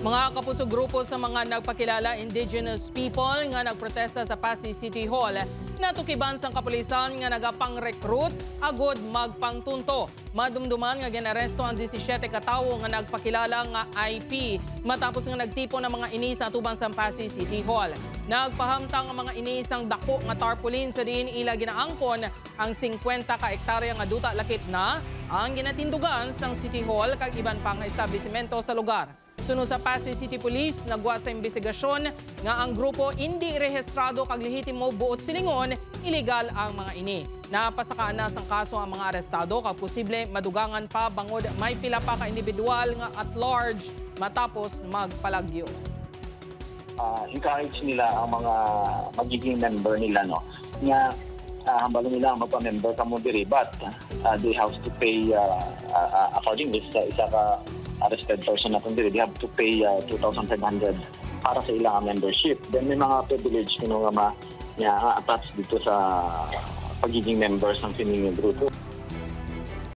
Mga kapuso grupo sa mga nagpakilala indigenous people nga nagprotesta sa Pasay City Hall natukiban sang kapulisan nga nagapang-recruit agod magpangtunto. Madumduman nga ginaresto ang 17 katawo nga nagpakilala nga IP matapos nga nagtipo ng mga ini sa atubang sa Pasay City Hall. Nagpahamtang ang mga ini isang dako nga tarpaulin sa diin ila ginaangkon ang 50 ka hektarya nga duta lakip na ang ginatindugan sang City Hall kag iban pang establisimento sa lugar. Sunod sa Pasay City Police, nagwa sa investigasyon nga ang grupo hindi rehistrado kag lehitimo buot silingon, illegal ang mga ini. Napasakaan na sang kaso ang mga arestado kag posible madugangan pa bangod may pila pa ka individual nga at large matapos magpalagyo. Encourage nila ang mga magiging member nila nga hambalo nila magpa-member ka mo diri but they have to pay accordingly sa isa ka arrested person natin diri, they have to pay 2,500 para sa ilang membership. Then may mga privilege nga attach dito sa pagiging members ng sining grupo.